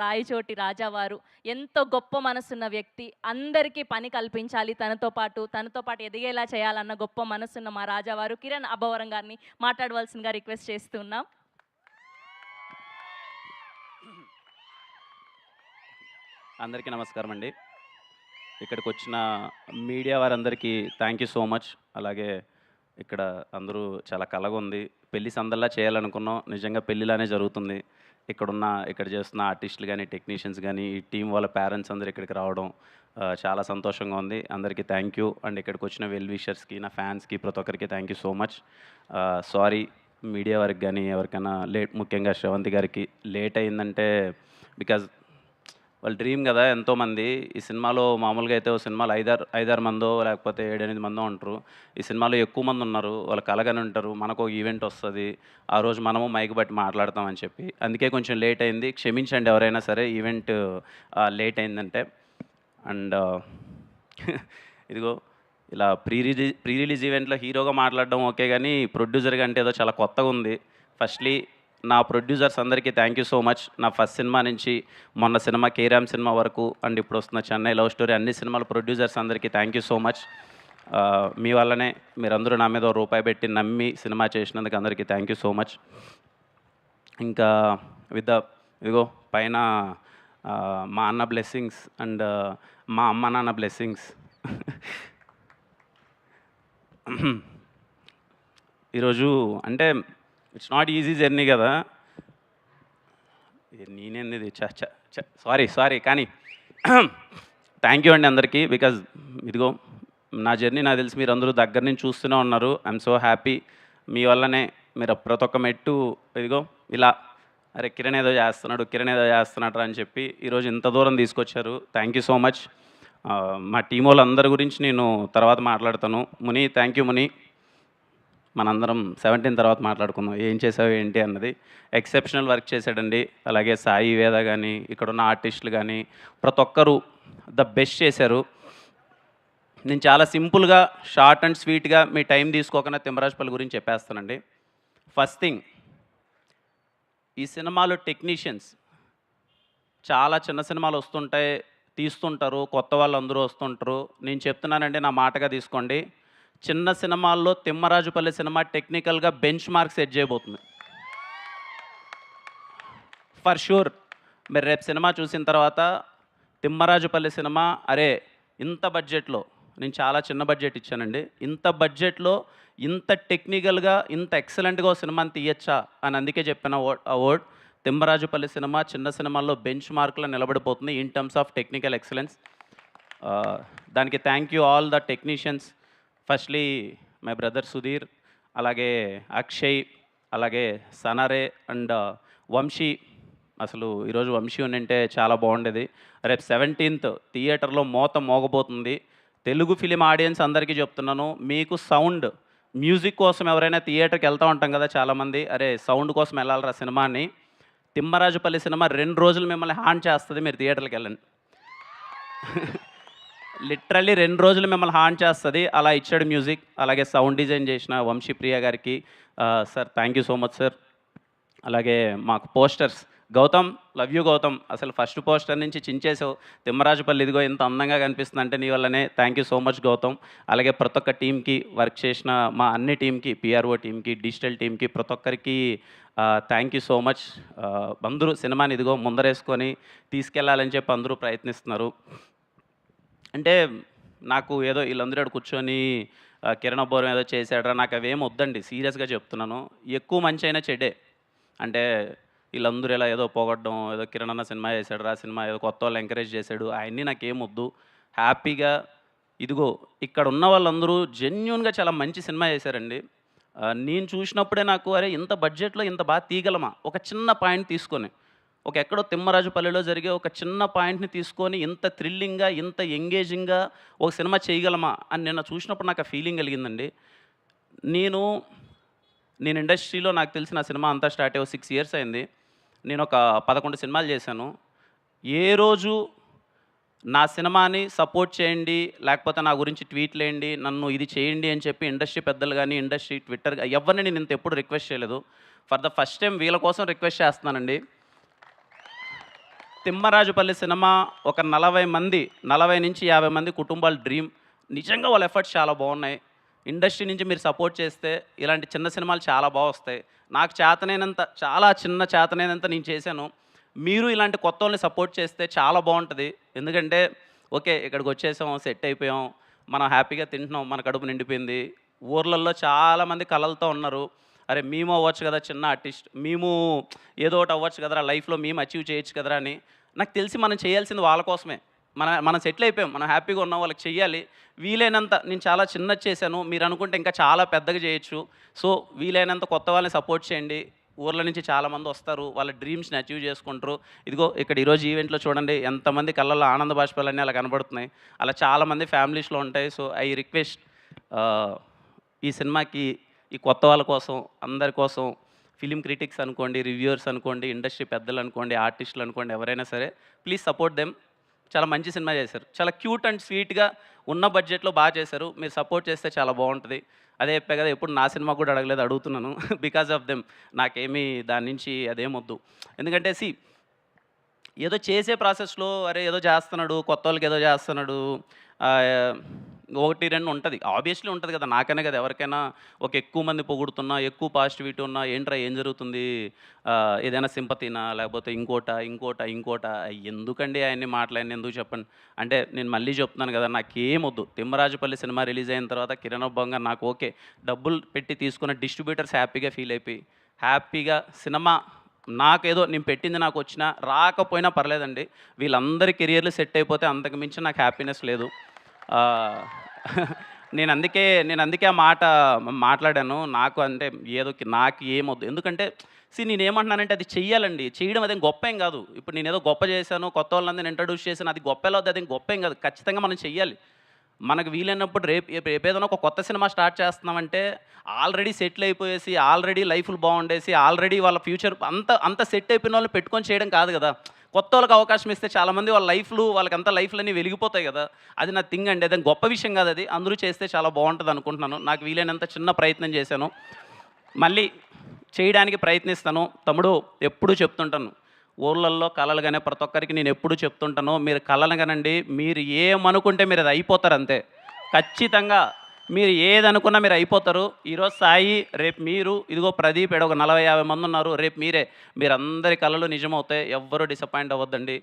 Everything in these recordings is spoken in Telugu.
రాయచోటి రాజావారు ఎంతో గొప్ప మనసున్న వ్యక్తి. అందరికీ పని కల్పించాలి తనతో పాటు ఎదిగేలా చేయాలన్న గొప్ప మనసున్న మా రాజావారు కిరణ్ అబ్బవరం గారిని మాట్లాడవలసిందిగా రిక్వెస్ట్ చేస్తున్నాం. అందరికీ నమస్కారం అండి. ఇక్కడికొచ్చిన మీడియా వారందరికీ థ్యాంక్ యూ సో మచ్. అలాగే ఇక్కడ అందరూ చాలా కలగుంది. పెళ్లి సందల్లా చేయాలనుకున్నాం. నిజంగా పెళ్లిలానే జరుగుతుంది. ఇక్కడ చేస్తున్న ఆర్టిస్టులు గానీ, టెక్నీషియన్స్ గానీ, ఈ టీం వాళ్ళ పేరెంట్స్ అందరూ ఇక్కడికి రావడం చాలా సంతోషంగా ఉంది. అందరికీ థ్యాంక్ యూ. అండ్ ఇక్కడికొచ్చిన వెల్ విషర్స్‌కి, నా ఫ్యాన్స్‌కి ప్రతి ఒక్కరికి thank you so much. Sorry media వారికి గానీ, ఎవరికైనా ముఖ్యంగా శ్రవంతి గారికి లేట్ అయిందంటే బికాజ్ వాళ్ళ డ్రీమ్ కదా ఎంతోమంది. ఈ సినిమాలో మామూలుగా అయితే ఓ సినిమాలో 5-6 మందో లేకపోతే 7-8 మందో ఉంటారు. ఈ సినిమాలో ఎక్కువ మంది ఉన్నారు. వాళ్ళు కలగని ఉంటారు. మనకు ఒక ఈవెంట్ వస్తుంది. ఆ రోజు మనము మైక్ బట్టి మాట్లాడతామని చెప్పి. అందుకే కొంచెం లేట్ అయింది. క్షమించండి ఎవరైనా సరే ఈవెంట్ లేట్ అయిందంటే. అండ్ ఇదిగో ఇలా ప్రీ రిలీజ్ ఈవెంట్లో హీరోగా మాట్లాడడం ఓకే, కానీ ప్రొడ్యూసర్గా అంటే ఏదో చాలా కొత్తగా ఉంది. ఫస్ట్లీ నా ప్రొడ్యూసర్స్ అందరికీ థ్యాంక్ యూ సో మచ్. నా ఫస్ట్ సినిమా నుంచి మొన్న సినిమా కేరామ్ సినిమా వరకు అండ్ ఇప్పుడు వస్తున్న చెన్నై లవ్ స్టోరీ అన్ని సినిమాల ప్రొడ్యూసర్స్ అందరికీ థ్యాంక్ యూ సో మచ్. మీ వల్లనే మీరందరూ నా మీద రూపాయి పెట్టి నమ్మి సినిమా చేసినందుకు అందరికీ థ్యాంక్ యూ సో మచ్. ఇంకా ఇదిగో పైన మా అన్న బ్లెస్సింగ్స్ అండ్ మా అమ్మ నాన్న బ్లెస్సింగ్స్. ఈరోజు అంటే ఇట్స్ నాట్ ఈజీ జర్నీ కదా. నేనేంది సారీ కానీ థ్యాంక్ యూ అండి అందరికీ. బికాజ్ ఇదిగో నా జర్నీ నాకు తెలిసి మీరు అందరూ దగ్గర నుంచి చూస్తూనే ఉన్నారు. I'm so happy. మీ వల్లనే మీరు ప్రతి ఒక్క మెట్టు ఇదిగో ఇలా అరే కిరణ్ ఏదో చేస్తున్నాడు అని చెప్పి ఈరోజు ఇంత దూరం తీసుకొచ్చారు. Thank you so much. మా టీం వాళ్ళందరి గురించి నేను తర్వాత మాట్లాడతాను. ముని థ్యాంక్ యూ ముని. మనందరం 17 తర్వాత మాట్లాడుకుందాం ఏం చేసావు ఏంటి అన్నది. ఎక్సెప్షనల్ వర్క్ చేశాడండి. అలాగే సాయి వేద కానీ, ఇక్కడున్న ఆర్టిస్టులు కానీ ప్రతి ఒక్కరూ ద బెస్ట్ చేశారు. నేను చాలా సింపుల్గా షార్ట్ అండ్ స్వీట్గా మీ టైం తీసుకోకుండా తిమ్మరాజుపల్లి గురించి చెప్పేస్తానండి. ఫస్ట్ థింగ్, ఈ సినిమాలో టెక్నీషియన్స్ చాలా చిన్న సినిమాలు వస్తుంటాయి, తీస్తుంటారు, కొత్త వాళ్ళు అందరూ వస్తుంటారు. నేను చెప్తున్నానండి, నా మాటగా తీసుకోండి. చిన్న సినిమాల్లో తిమ్మరాజుపల్లి సినిమా టెక్నికల్గా బెంచ్ మార్క్ సెట్ చేయబోతుంది ఫర్ షూర్. మీరు రేపు సినిమా చూసిన తర్వాత తిమ్మరాజుపల్లి సినిమా అరే ఇంత బడ్జెట్లో, నేను చాలా చిన్న బడ్జెట్ ఇచ్చానండి, ఇంత బడ్జెట్లో ఇంత టెక్నికల్గా ఇంత ఎక్సలెంట్గా సినిమాని తీయచ్చా అని అందుకే చెప్పిన వర్డ్. తిమ్మరాజుపల్లి సినిమా చిన్న సినిమాల్లో బెంచ్ మార్క్లో నిలబడిపోతుంది in terms of technical excellence. దానికి thank you all the technicians. Firstly my brother Sudheer, అలాగే అక్షయ్, అలాగే సనరే అండ్ వంశీ. అసలు ఈరోజు వంశీ ఉంటే చాలా బాగుండేది. రేపు 17th థియేటర్లో మోగబోతుంది. తెలుగు ఫిలిం ఆడియన్స్ అందరికీ చెప్తున్నాను, మీకు సౌండ్ మ్యూజిక్ కోసం ఎవరైనా థియేటర్కి వెళ్తూ ఉంటాం కదా చాలామంది, అరే సౌండ్ కోసం వెళ్ళాలరా సినిమాని. తిమ్మరాజుపల్లి సినిమా 2 రోజులు మిమ్మల్ని హాన్ చేస్తుంది. మీరు థియేటర్కి వెళ్ళండి. లిటరల్లీ 2 రోజులు మిమ్మల్ని హాన్ చేస్తుంది. అలా ఇచ్చాడు మ్యూజిక్. అలాగే సౌండ్ డిజైన్ చేసిన వంశీప్రియ గారికి sir thank you so much sir. అలాగే మాకు posters Gautam, love you Gautam. అసలు ఫస్ట్ పోస్టర్ నుంచి చించేసావు. తిమ్మరాజుపల్లి ఇదిగో ఇంత అందంగా కనిపిస్తుంది అంటే నీ వల్లనే. Thank you so much Gautam. అలాగే ప్రతి ఒక్క టీంకి, వర్క్ చేసిన మా అన్ని టీంకి, పిఆర్ఓ టీంకి, డిజిటల్ టీంకి, ప్రతి ఒక్కరికి థ్యాంక్ యూ సో మచ్. అందరూ సినిమాని ఇదిగో ముందరేసుకొని తీసుకెళ్లాలని చెప్పి అందరూ ప్రయత్నిస్తున్నారు. అంటే నాకు ఏదో వీళ్ళందరూ కూర్చొని కిరణ్ అబ్బవరం ఏదో చేశాడరా, నాకు అవేం వద్దండి, సీరియస్గా చెప్తున్నాను. ఎక్కువ మంచి అయినా చెడే. అంటే వీళ్ళందరూ ఇలా ఏదో పోగొట్టడం, ఏదో కిరణ్ అన్న సినిమా చేశాడు, సినిమా ఏదో కొత్త వాళ్ళు ఎంకరేజ్ చేశాడు, అవన్నీ నాకేం వద్దు. హ్యాపీగా ఇదిగో ఇక్కడ ఉన్న వాళ్ళందరూ జెన్యూన్గా చాలా మంచి సినిమా చేశారండి. నేను చూసినప్పుడే నాకు అరే ఇంత బడ్జెట్లో ఇంత బాగా తీయగలమా, ఒక చిన్న పాయింట్ తీసుకొని, ఒక ఎక్కడో తిమ్మరాజుపల్లిలో జరిగే ఒక చిన్న పాయింట్ని తీసుకొని ఇంత థ్రిల్లింగ్గా, ఇంత ఎంగేజింగ్గా ఒక సినిమా చేయగలమా అని నిన్న చూసినప్పుడు నాకు ఆ ఫీలింగ్ కలిగిందండి. నేను ఇండస్ట్రీలో నాకు తెలిసిన సినిమా అంతా స్టార్ట్ అయ్యి 6 years అయింది. నేను ఒక 11 సినిమాలు చేశాను. ఏ రోజు నా సినిమాని సపోర్ట్ చేయండి, లేకపోతే నా గురించి ట్వీట్లేయండి, నన్ను ఇది చేయండి అని చెప్పి ఇండస్ట్రీ పెద్దలు కానీ, ఇండస్ట్రీ ట్విట్టర్ ఎవరిని నేను ఇంత ఎప్పుడు రిక్వెస్ట్ చేయలేదు. ఫర్ ద ఫస్ట్ టైం వీళ్ళ కోసం రిక్వెస్ట్ చేస్తున్నానండి. తిమ్మరాజుపల్లి సినిమా ఒక 40 నుంచి 50 మంది కుటుంబాల డ్రీమ్. నిజంగా వాళ్ళ ఎఫర్ట్స్ చాలా బాగున్నాయి. ఇండస్ట్రీ నుంచి మీరు సపోర్ట్ చేస్తే ఇలాంటి చిన్న సినిమాలు చాలా బాగా వస్తాయి. నాకు చేతనైనంత, చాలా చిన్న చేతనైనంత నేను చేశాను. మీరు ఇలాంటి కొత్త వాళ్ళని సపోర్ట్ చేస్తే చాలా బాగుంటుంది. ఎందుకంటే ఓకే, ఇక్కడికి వచ్చేసాం, సెట్ అయిపోయాం, మనం హ్యాపీగా తింటున్నాం, మన కడుపు నిండిపోయింది. ఊర్లలో చాలామంది కలలతో ఉన్నారు. అరే మేము అవ్వచ్చు కదా చిన్న ఆర్టిస్ట్, మేము ఏదో ఒకటి అవ్వచ్చు కదరా లైఫ్లో, మేము అచీవ్ చేయొచ్చు కదరా అని. నాకు తెలిసి మనం చేయాల్సింది వాళ్ళ కోసమే. మనం సెటిల్ అయిపోయాం, మనం హ్యాపీగా ఉన్నాం, వాళ్ళకి చెయ్యాలి. వీలైనంత నేను చాలా చిన్నది చేశాను, మీరు అనుకుంటే ఇంకా చాలా పెద్దగా చేయొచ్చు. సో వీలైనంత కొత్త వాళ్ళని సపోర్ట్ చేయండి. ఊర్ల నుంచి చాలామంది వస్తారు, వాళ్ళ డ్రీమ్స్ని అచీవ్ చేసుకుంటారు. ఇదిగో ఇక్కడ ఈరోజు ఈవెంట్లో చూడండి ఎంతమంది కళ్ళల్లో ఆనంద బాష్పాలన్నీ అలా కనబడుతున్నాయి. అలా చాలామంది ఫ్యామిలీస్లో ఉంటాయి. సో ఐ రిక్వెస్ట్ ఈ సినిమాకి, ఈ కొత్త వాళ్ళ కోసం, అందరి కోసం, ఫిలిం క్రిటిక్స్ అనుకోండి, రివ్యూవర్స్ అనుకోండి, ఇండస్ట్రీ పెద్దలు అనుకోండి, ఆర్టిస్టులు అనుకోండి, ఎవరైనా సరే ప్లీజ్ సపోర్ట్ దెమ్. చాలా మంచి సినిమా చేశారు, చాలా క్యూట్ అండ్ స్వీట్గా ఉన్న బడ్జెట్లో బాగా చేశారు. మీరు సపోర్ట్ చేస్తే చాలా బాగుంటుంది. అదే చెప్పా కదా, ఎప్పుడు నా సినిమా కూడా అడగలేదు, అడుగుతున్నాను. Because of them. నాకేమీ దాని నుంచి అదేమొద్దు. ఎందుకంటే ఏదో చేసే ప్రాసెస్లో అరే ఏదో చేస్తున్నాడు, కొత్త వాళ్ళకి ఏదో చేస్తున్నాడు, 1, 2 ఉంటుంది, ఆబ్వియస్లీ ఉంటుంది కదా. నాకనే కదా, ఎవరికైనా ఒక ఎక్కువ మంది పొగుడుతున్నా, ఎక్కువ పాజిటివిటీ ఉన్నా, ఏంట్రా ఏం జరుగుతుంది, ఏదైనా సింపతినా, లేకపోతే ఇంకోట ఎందుకండి ఆయన్ని మాట్లాడిన, ఎందుకు చెప్పండి. అంటే నేను మళ్ళీ చెప్తున్నాను కదా, నాకేమొద్దు. తిమ్మరాజుపల్లి సినిమా రిలీజ్ అయిన తర్వాత కిరణ్ అబ్బంగా నాకు ఓకే, డబ్బులు పెట్టి తీసుకున్న డిస్ట్రిబ్యూటర్స్ హ్యాపీగా ఫీల్ అయిపోయి, హ్యాపీగా సినిమా నాకేదో నేను పెట్టింది నాకు వచ్చినా రాకపోయినా పర్లేదండి, వీళ్ళందరి కెరియర్లు సెట్ అయిపోతే అంతకు మించి నాకు హ్యాపీనెస్ లేదు. నేను అందుకే ఆ మాట మాట్లాడాను. నాకు అంటే నాకు ఏమొద్దు. ఎందుకంటే నేనేమంటున్నానంటే అది చెయ్యాలండి. చేయడం అదేం గొప్ప ఏం కాదు. ఇప్పుడు నేనేదో గొప్ప చేశాను, కొత్త వాళ్ళందరిని ఇంట్రడ్యూస్ చేశాను, అది గొప్ప ఎలా అవుతుంది, అదేం గొప్ప ఏం కాదు. ఖచ్చితంగా మనం చెయ్యాలి. మనకు వీలైనప్పుడు రేపేదైనా ఒక కొత్త సినిమా స్టార్ట్ చేస్తున్నామంటే ఆల్రెడీ సెటిల్ అయిపోయేసి, ఆల్రెడీ లైఫ్లు బాగుండేసి, ఆల్రెడీ వాళ్ళ ఫ్యూచర్ అంత సెట్ అయిపోయిన వాళ్ళని పెట్టుకొని చేయడం కాదు కదా. కొత్త వాళ్ళకి అవకాశం ఇస్తే చాలామంది వాళ్ళ వాళ్ళకంతా లైఫ్లన్నీ వెలిగిపోతాయి కదా. అది నా థింగ్ అండి, అదే గొప్ప విషయం కాదు. అది అందరూ చేస్తే చాలా బాగుంటుంది అనుకుంటున్నాను. నాకు వీలైనంత చిన్న ప్రయత్నం చేశాను, మళ్ళీ చేయడానికి ప్రయత్నిస్తాను. తమ్ముడు ఎప్పుడూ చెప్తుంటాను, ఊర్లల్లో కలలుగానే ప్రతి ఒక్కరికి నేను ఎప్పుడూ చెప్తుంటాను, మీరు కలలుగానండి, మీరు ఏమనుకుంటే మీరు అది అయిపోతారు అంతే. ఖచ్చితంగా మీరు ఏదనుకున్నా మీరు అయిపోతారు. ఈరోజు సాయి, రేపు మీరు, ఇదిగో ప్రదీప్, ఒక 40-50 మంది ఉన్నారు, రేపు మీరందరి కళలు నిజమవుతాయి. ఎవ్వరూ డిసప్పాయింట్ అవ్వద్దండి.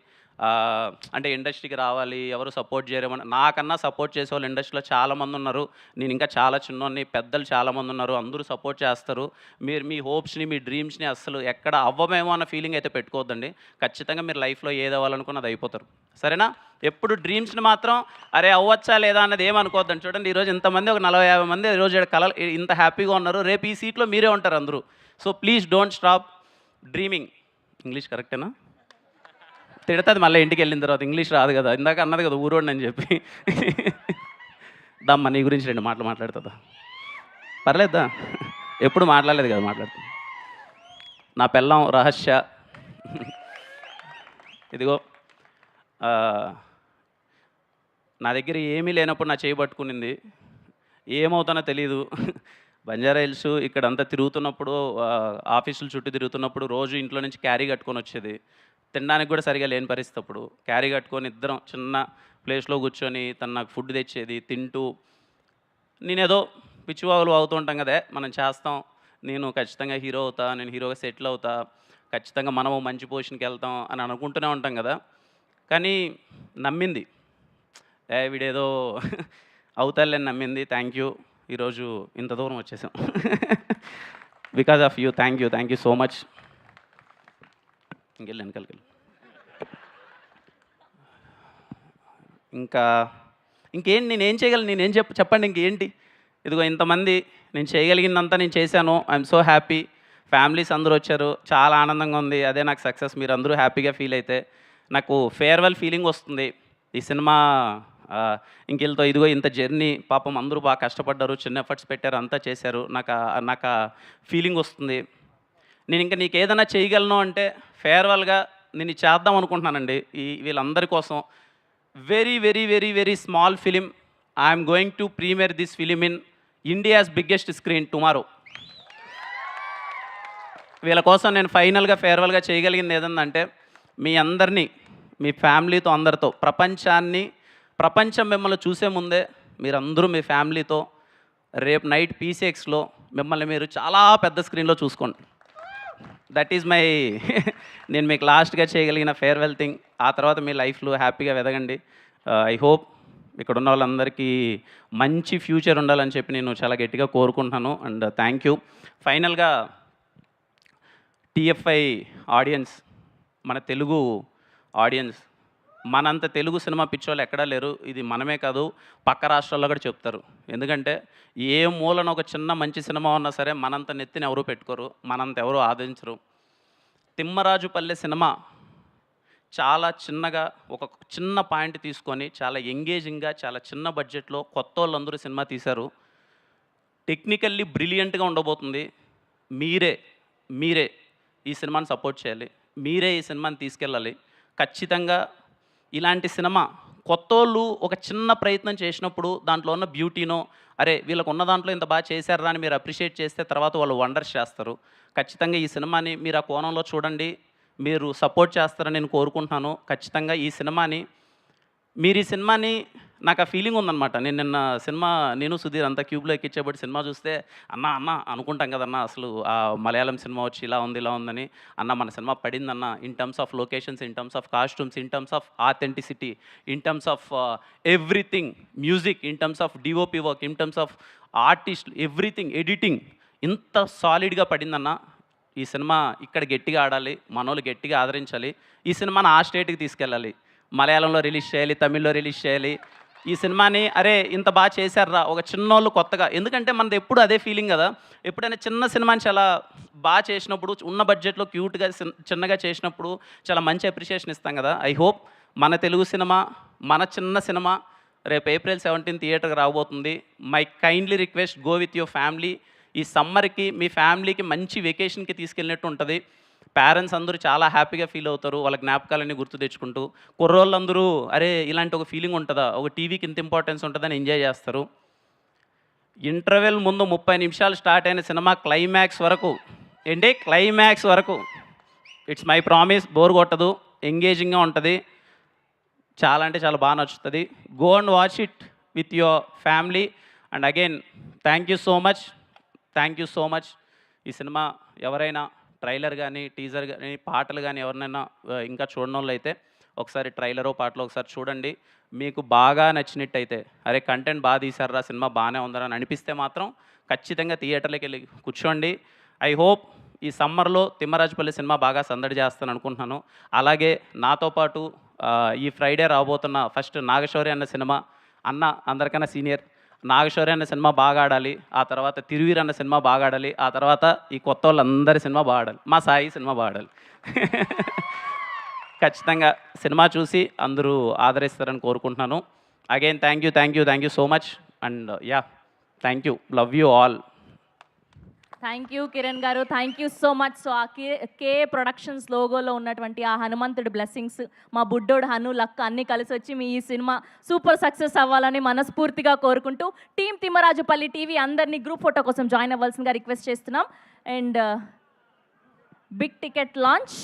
అంటే ఇండస్ట్రీకి రావాలి, ఎవరు సపోర్ట్ చేయరేమని, నాకన్నా సపోర్ట్ చేసే వాళ్ళు ఇండస్ట్రీలో చాలామంది ఉన్నారు. నేను ఇంకా చాలా చిన్నోన్ని, పెద్దలు చాలామంది ఉన్నారు, అందరూ సపోర్ట్ చేస్తారు. మీరు మీ హోప్స్ని, మీ డ్రీమ్స్ని అస్సలు ఎక్కడ అవ్వమేమో అన్న ఫీలింగ్ అయితే పెట్టుకోవద్దండి. ఖచ్చితంగా మీరు లైఫ్లో ఏది అవ్వాలనుకున్నది అయిపోతారు, సరేనా. ఎప్పుడు డ్రీమ్స్ని మాత్రం అరే అవ్వచ్చా లేదా అన్నది ఏమనుకోవద్దండి. చూడండి ఈరోజు ఇంతమంది, ఒక 40-50 మంది ఈరోజు కళలు ఇంత హ్యాపీగా ఉన్నారు, రేపు ఈ సీట్లో మీరే ఉంటారు అందరూ. So please don't stop dreaming. English కరెక్టేనా? తిడుతుంది మళ్ళీ ఇంటికి వెళ్ళిన తర్వాత, ఇంగ్లీష్ రాదు కదా, ఇందాక అన్నది కదా ఊరోండి అని చెప్పి. దమ్మ నీ గురించి 2 మాటలు మాట్లాడుతుందా? పర్లేదా, ఎప్పుడు మాట్లాడలేదు కదా, మాట్లాడుతుంది. నా పెళ్ళాం రహస్య, ఇదిగో నా దగ్గర ఏమీ లేనప్పుడు నా చేయి పట్టుకునింది. ఏమవుతానో తెలీదు. బంజారా హిల్స్ ఇక్కడంతా తిరుగుతున్నప్పుడు, ఆఫీసులు చుట్టూ తిరుగుతున్నప్పుడు రోజు ఇంట్లో నుంచి క్యారీ కట్టుకొని వచ్చేది. తినడానికి కూడా సరిగా లేని పరిస్థితి. అప్పుడు క్యారీ కట్టుకొని ఇద్దరం చిన్న ప్లేస్లో కూర్చొని తను నాకు ఫుడ్ తెచ్చేది. తింటూ నేనేదో పిచ్చివాగులు అవుతూ ఉంటాం కదా, మనం చేస్తాం, నేను ఖచ్చితంగా హీరో అవుతా, నేను హీరోగా సెటిల్ అవుతా, ఖచ్చితంగా మనము మంచి పొజిషన్కి వెళ్తాం అని అనుకుంటూనే ఉంటాం కదా. కానీ నమ్మింది, వీడేదో అవుతాలేని నమ్మింది. థ్యాంక్ యూ, ఈరోజు ఇంత దూరం వచ్చేసాం. Because of you. Thank you so much. వెనకాలకి ఇంకేంటి నేనేం చేయగలను, నేనేం చెప్పండి ఇంకేంటి. ఇదిగో ఇంతమంది, నేను చేయగలిగిందంతా నేను చేశాను. I'm so happy. ఫ్యామిలీస్ అందరూ వచ్చారు, చాలా ఆనందంగా ఉంది. అదే నాకు సక్సెస్. మీరు అందరూ హ్యాపీగా ఫీల్ అయితే నాకు ఫేర్వెల్ ఫీలింగ్ వస్తుంది. ఈ సినిమా ఇంకెళ్తో ఇదిగో ఇంత జర్నీ, పాపం అందరూ బాగా కష్టపడ్డారు, చిన్న ఎఫర్ట్స్ పెట్టారు, అంతా చేశారు. నాకు ఫీలింగ్ వస్తుంది. నేను ఇంకా నీకు ఏదైనా చేయగలను అంటే ఫేర్వెల్గా నేను చేద్దాం అనుకుంటున్నానండి వీళ్ళందరి కోసం. Very very very very small film. I'm going to premiere this film in India's biggest screen tomorrow. వీళ్ళ కోసం నేను ఫైనల్గా ఫేర్వెల్గా చేయగలిగింది ఏదంటే మీ అందరినీ మీ ఫ్యామిలీతో అందరితో ప్రపంచం మిమ్మల్ని చూసే ముందే మీరందరూ మీ ఫ్యామిలీతో రేపు నైట్ పీసీఎక్స్లో మిమ్మల్ని మీరు చాలా పెద్ద స్క్రీన్లో చూసుకోండి. దట్ ఈజ్ మై నేను మీకు లాస్ట్గా చేయగలిగిన ఫేర్వెల్ థింగ్. ఆ తర్వాత మీ లైఫ్లో హ్యాపీగా ఎదగండి. ఐ హోప్ ఇక్కడ ఉన్న వాళ్ళందరికీ మంచి ఫ్యూచర్ ఉండాలని చెప్పి నేను చాలా గట్టిగా కోరుకుంటున్నాను. And thank you. ఫైనల్గా టీఎఫ్ఐ ఆడియన్స్, మన తెలుగు ఆడియన్స్, మనంత తెలుగు సినిమా పిచ్చోళ్ళు ఎక్కడా లేరు. ఇది మనమే కాదు, పక్క రాష్ట్రాల్లో కూడా చెప్తారు. ఎందుకంటే ఏ మూలన ఒక చిన్న మంచి సినిమా ఉన్నా సరే మనంత నెత్తిని ఎవరు పెట్టుకోరు, మనంత ఎవరు ఆదరించరు. తిమ్మరాజుపల్లె సినిమా చాలా చిన్నగా ఒక చిన్న పాయింట్ తీసుకొని చాలా ఎంగేజింగ్గా చాలా చిన్న బడ్జెట్లో కొత్త వాళ్ళందరూ సినిమా తీశారు. టెక్నికల్లీ బ్రిలియంట్గా ఉండబోతుంది. మీరే ఈ సినిమాని సపోర్ట్ చేయాలి. మీరే ఈ సినిమాని తీసుకెళ్ళాలి. ఖచ్చితంగా ఇలాంటి సినిమా కొత్తోళ్ళు ఒక చిన్న ప్రయత్నం చేసినప్పుడు దాంట్లో ఉన్న బ్యూటీనో, అరే వీళ్ళకు ఉన్న దాంట్లో ఇంత బాగా చేశారా అని మీరు అప్రిషియేట్ చేస్తే తర్వాత వాళ్ళు వండర్స్ చేస్తారు. ఖచ్చితంగా ఈ సినిమాని మీరు ఆ కోణంలో చూడండి, మీరు సపోర్ట్ చేస్తారని నేను కోరుకుంటున్నాను. ఖచ్చితంగా ఈ సినిమాని నాకు ఆ ఫీలింగ్ ఉందన్నమాట. నిన్న సినిమా నేను సుధీర్ అంతా క్యూబ్లో ఎక్కించేబట్టి సినిమా చూస్తే అన్న అనుకుంటాం కదన్నా, అసలు ఆ మలయాళం సినిమా వచ్చి ఇలా ఉందని. మన సినిమా పడిందన్న in terms of locations, in terms of costumes, in terms of authenticity, in terms of everything, music, in terms of DOP work, in terms of artist, everything, editing ఇంత సాలిడ్గా పడిందన్న. ఈ సినిమా ఇక్కడ గట్టిగా ఆడాలి, మనోళ్ళు గట్టిగా ఆదరించాలి. ఈ సినిమాని ఆ స్టేట్కి తీసుకెళ్ళాలి. మలయాళంలో రిలీజ్ చేయాలి, తమిళ్లో రిలీజ్ చేయాలి. ఈ సినిమాని అరే ఇంత బాగా చేశారా ఒక చిన్నోళ్ళు కొత్తగా. ఎందుకంటే మనది ఎప్పుడు అదే ఫీలింగ్ కదా, ఎప్పుడైనా చిన్న సినిమాని చాలా బాగా చేసినప్పుడు, ఉన్న బడ్జెట్లో క్యూట్గా చిన్నగా చేసినప్పుడు చాలా మంచి అప్రిషియేషన్ ఇస్తాం కదా. ఐ హోప్ మన తెలుగు సినిమా, మన చిన్న సినిమా రేపు April 17 థియేటర్కి రాబోతుంది. My kindly request, go with your family. ఈ సమ్మర్కి మీ ఫ్యామిలీకి మంచి వెకేషన్కి తీసుకెళ్ళినట్టు ఉంటుంది. పేరెంట్స్ అందరూ చాలా హ్యాపీగా ఫీల్ అవుతారు, వాళ్ళ జ్ఞాపకాలన్నీ గుర్తు తెచ్చుకుంటూ. కుర్రోళ్ళందరూ అరే ఇలాంటి ఒక ఫీలింగ్ ఉంటుందా, ఒక టీవీకి ఇంత ఇంపార్టెన్స్ ఉంటుందని ఎంజాయ్ చేస్తారు. ఇంటర్వెల్ ముందు 30 నిమిషాలు స్టార్ట్ అయిన సినిమా క్లైమాక్స్ వరకు ఇట్స్ మై ప్రామిస్, బోర్ కొట్టదు, ఎంగేజింగ్గా ఉంటుంది, చాలా అంటే చాలా బాగా నచ్చుతుంది. Go and watch it with your family. And again thank you so much. ఈ సినిమా ఎవరైనా ట్రైలర్ కానీ, టీజర్ కానీ, పాటలు కానీ ఎవరినైనా ఇంకా చూడని వాళ్ళు అయితే ఒకసారి ట్రైలరో పాటలో ఒకసారి చూడండి. మీకు బాగా నచ్చినట్టయితే అరే కంటెంట్ బాగా తీశారా, సినిమా బాగానే ఉందని అని అనిపిస్తే మాత్రం ఖచ్చితంగా థియేటర్లోకి వెళ్ళి కూర్చోండి. ఐ హోప్ ఈ సమ్మర్లో తిమ్మరాజుపల్లి సినిమా బాగా సందడి చేస్తాను అనుకుంటున్నాను. అలాగే నాతో పాటు ఈ ఫ్రైడే రాబోతున్న ఫస్ట్ నాగశౌర్య అన్న సినిమా, అందరికన్నా సీనియర్ నాగశౌర్య అన్న సినిమా బాగా ఆడాలి, ఆ తర్వాత తిరువీర్ అన్న సినిమా బాగా ఆడాలి, ఆ తర్వాత ఈ కొత్త వాళ్ళందరి సినిమా బాగా ఆడాలి, మా సాయి సినిమా బాగా ఆడాలి. ఖచ్చితంగా సినిమా చూసి అందరూ ఆదరిస్తారని కోరుకుంటున్నాను. Again thank you so much. And thank you, love you all. Thank you Kiran గారు, thank you so much. So ఆ కే ప్రొడక్షన్స్ లోగోలో ఉన్నటువంటి ఆ హనుమంతుడి బ్లెస్సింగ్స్, మా బుడ్డోడు హను లక్క అన్నీ కలిసి వచ్చి మీ ఈ సినిమా సూపర్ సక్సెస్ అవ్వాలని మనస్ఫూర్తిగా కోరుకుంటూ టీమ్ తిమ్మరాజుపల్లి టీవీ అందరినీ గ్రూప్ ఫోటో కోసం జాయిన్ అవ్వాల్సిందిగా రిక్వెస్ట్ చేస్తున్నాం. And big ticket launch